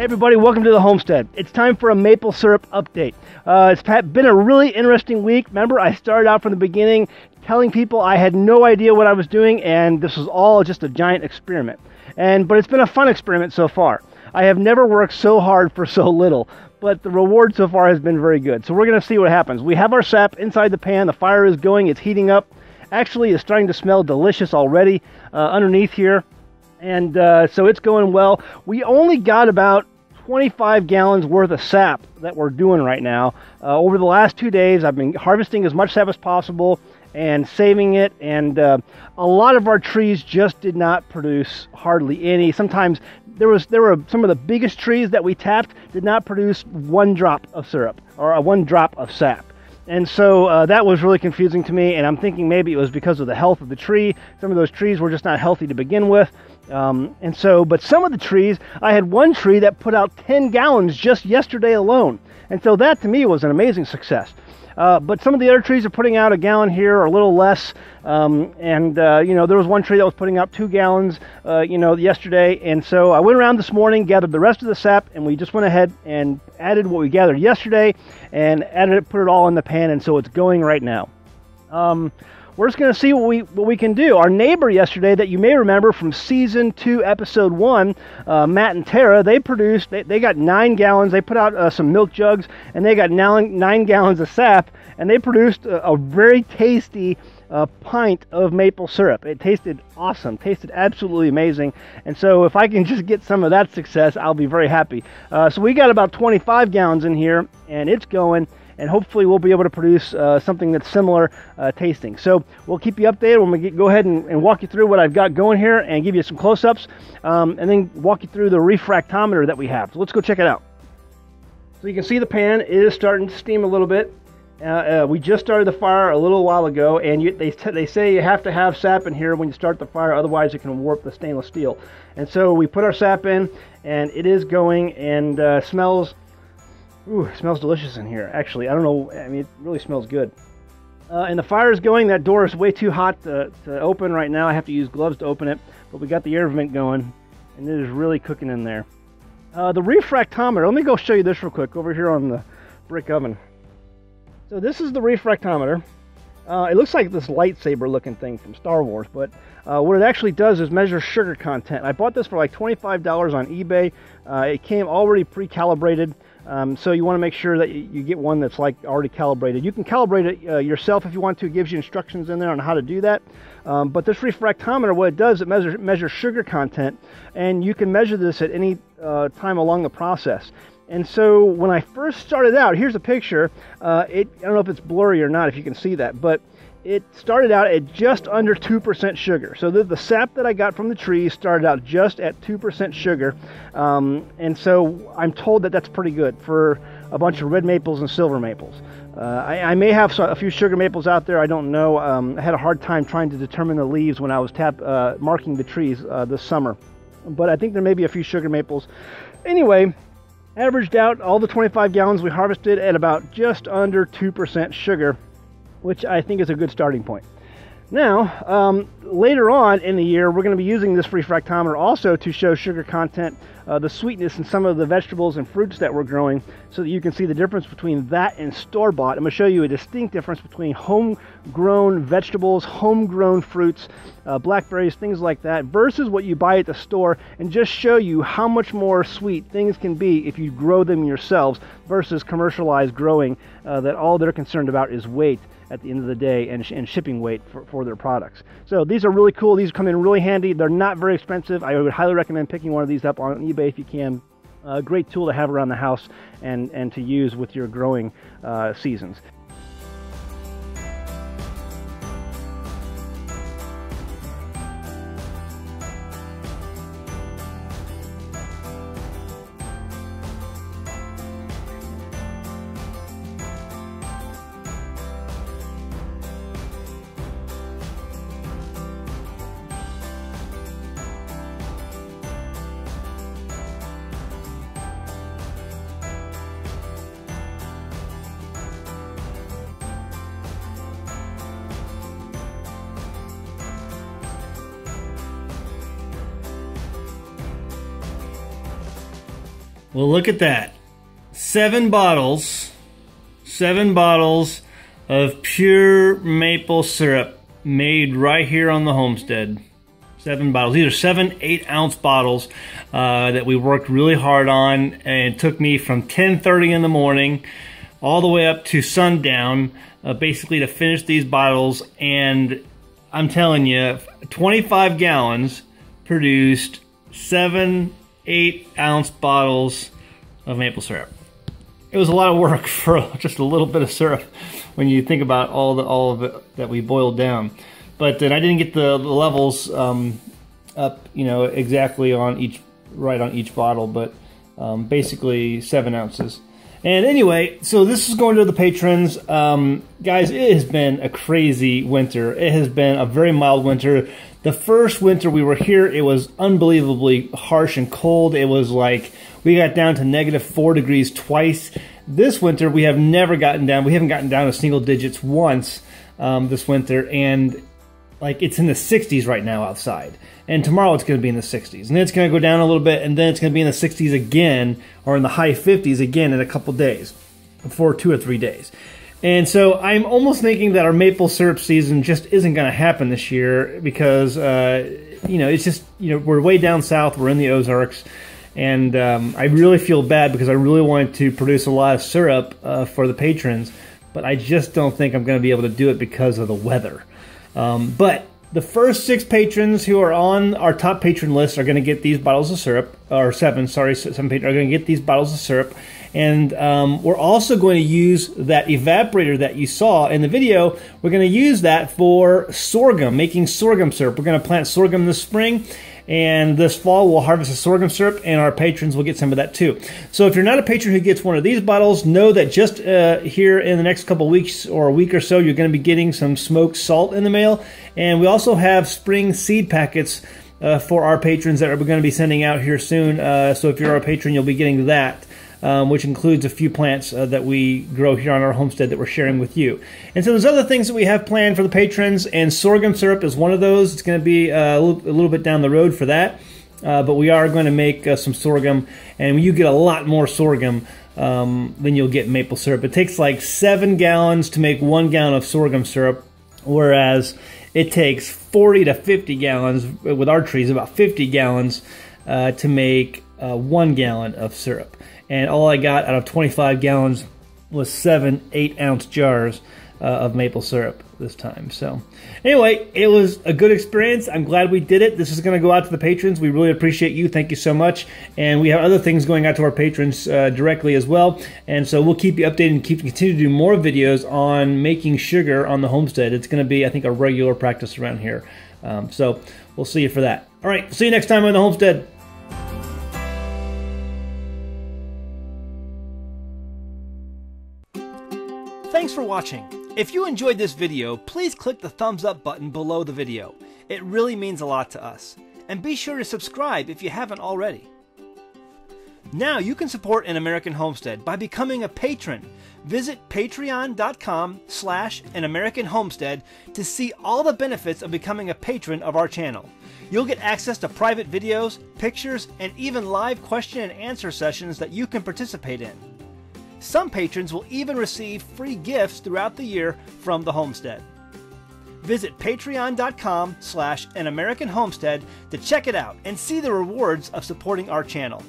Hey everybody, welcome to the Homestead. It's time for a maple syrup update. It's been a really interesting week. Remember, I started out from the beginning telling people I had no idea what I was doing, and this was all just a giant experiment. But it's been a fun experiment so far. I have never worked so hard for so little, but the reward so far has been very good. So we're going to see what happens. We have our sap inside the pan. The fire is going. It's heating up. Actually, it's starting to smell delicious already underneath here. And so it's going well. We only got about 25 gallons worth of sap that we're doing right now. Over the last 2 days, I've been harvesting as much sap as possible and saving it. And a lot of our trees just did not produce hardly any. Sometimes there were some of the biggest trees that we tapped did not produce 1 drop of syrup or 1 drop of sap. And so that was really confusing to me, and I'm thinking maybe it was because of the health of the tree. Some of those trees were just not healthy to begin with. But some of the trees, I had one tree that put out 10 gallons just yesterday alone. And so that to me was an amazing success. But some of the other trees are putting out a gallon here or a little less. There was one tree that was putting out 2 gallons, yesterday. And so I went around this morning, gathered the rest of the sap, and we just went ahead and added what we gathered yesterday and put it all in the pan. And so it's going right now. We're just going to see what we can do. Our neighbor yesterday that you may remember from season 2, episode 1, Matt and Tara, they got 9 gallons. They put out some milk jugs, and they got 9 gallons of sap, and they produced a very tasty pint of maple syrup. It tasted awesome, tasted absolutely amazing. And so if I can just get some of that success, I'll be very happy. So we got about 25 gallons in here, and it's going. And hopefully we'll be able to produce something that's similar tasting. So we'll keep you updated when we go ahead and walk you through what I've got going here and give you some close-ups, and then walk you through the refractometer that we have. So let's go check it out. So you can see the pan is starting to steam a little bit. We just started the fire a little while ago, and they say you have to have sap in here when you start the fire, otherwise it can warp the stainless steel. And so we put our sap in, and it is going, and smells. Ooh, it smells delicious in here. Actually, I don't know. I mean, it really smells good. And the fire is going. That door is way too hot to open right now. I have to use gloves to open it. But we got the air vent going, and it is really cooking in there. The refractometer. Let me go show you this real quick over here on the brick oven. So this is the refractometer. It looks like this lightsaber-looking thing from Star Wars, but what it actually does is measure sugar content. I bought this for like $25 on eBay. It came already pre-calibrated. So you want to make sure that you get one that's like already calibrated. You can calibrate it yourself if you want to. It gives you instructions in there on how to do that. But this refractometer, what it does, it measures sugar content, and you can measure this at any time along the process. And so when I first started out, here's a picture. I don't know if it's blurry or not, if you can see that, but it started out at just under 2% sugar. So the sap that I got from the trees started out just at 2% sugar. And so I'm told that that's pretty good for a bunch of red maples and silver maples. I may have a few sugar maples out there. I don't know. I had a hard time trying to determine the leaves when I was marking the trees this summer. But I think there may be a few sugar maples. Anyway, averaged out all the 25 gallons we harvested at about just under 2% sugar, which I think is a good starting point. Now, later on in the year, we're going to be using this refractometer also to show sugar content, the sweetness in some of the vegetables and fruits that we're growing, so that you can see the difference between that and store-bought. I'm going to show you a distinct difference between homegrown vegetables, homegrown fruits, blackberries, things like that, versus what you buy at the store, and just show you how much more sweet things can be if you grow them yourselves versus commercialized growing that all they're concerned about is weight at the end of the day and shipping weight for their products. So these are really cool. These come in really handy. They're not very expensive. I would highly recommend picking one of these up on eBay if you can. A great tool to have around the house and to use with your growing seasons. Well, look at that. 7 bottles of pure maple syrup made right here on the homestead. 7 bottles. These are 7 8-ounce bottles that we worked really hard on, and it took me from 10:30 in the morning all the way up to sundown basically to finish these bottles. And I'm telling you, 25 gallons produced 7 8-ounce bottles of maple syrup. It was a lot of work for just a little bit of syrup when you think about all of it that we boiled down. But then I didn't get the levels up, you know, exactly on each bottle, but basically 7 ounces. And anyway, so this is going to the patrons. Guys, it has been a crazy winter. It has been a very mild winter. The first winter we were here, it was unbelievably harsh and cold. It was like we got down to -4 degrees twice. This winter, we have never gotten down. We haven't gotten down to single digits once this winter, and like it's in the 60s right now outside. And tomorrow it's going to be in the 60s. And then it's going to go down a little bit, and then it's going to be in the 60s again, or in the high 50s again in a couple days, for 2 or 3 days. And so I'm almost thinking that our maple syrup season just isn't going to happen this year because, you know, it's just, you know, we're way down south, we're in the Ozarks, and I really feel bad because I really wanted to produce a lot of syrup for the patrons, but I just don't think I'm going to be able to do it because of the weather. But the first 6 patrons who are on our top patron list are going to get these bottles of syrup, or 7 patrons are going to get these bottles of syrup. And we're also going to use that evaporator that you saw in the video. We're going to use that for sorghum, making sorghum syrup. We're going to plant sorghum this spring, and this fall we'll harvest the sorghum syrup, and our patrons will get some of that too. So if you're not a patron who gets one of these bottles, know that just here in the next couple weeks or a week or so, you're going to be getting some smoked salt in the mail. And we also have spring seed packets for our patrons that we're going to be sending out here soon. So if you're a patron, you'll be getting that. Which includes a few plants that we grow here on our homestead that we're sharing with you. And so there's other things that we have planned for the patrons, and sorghum syrup is one of those. It's going to be a little bit down the road for that, but we are going to make some sorghum, and you get a lot more sorghum than you'll get maple syrup. It takes like 7 gallons to make 1 gallon of sorghum syrup, whereas it takes 40 to 50 gallons, with our trees, about 50 gallons to make 1 gallon of syrup. And all I got out of 25 gallons was 7 8-ounce jars of maple syrup this time. So anyway, it was a good experience. I'm glad we did it. This is going to go out to the patrons. We really appreciate you. Thank you so much. And we have other things going out to our patrons directly as well. And so we'll keep you updated and continue to do more videos on making sugar on the homestead. It's going to be, I think, a regular practice around here. So we'll see you for that. All right, see you next time on the homestead. Thanks for watching. If you enjoyed this video, please click the thumbs up button below the video. It really means a lot to us. And be sure to subscribe if you haven't already. Now you can support An American Homestead by becoming a patron. Visit patreon.com/An American Homestead to see all the benefits of becoming a patron of our channel. You'll get access to private videos, pictures, and even live question and answer sessions that you can participate in. Some patrons will even receive free gifts throughout the year from the homestead. Visit patreon.com/An American Homestead to check it out and see the rewards of supporting our channel.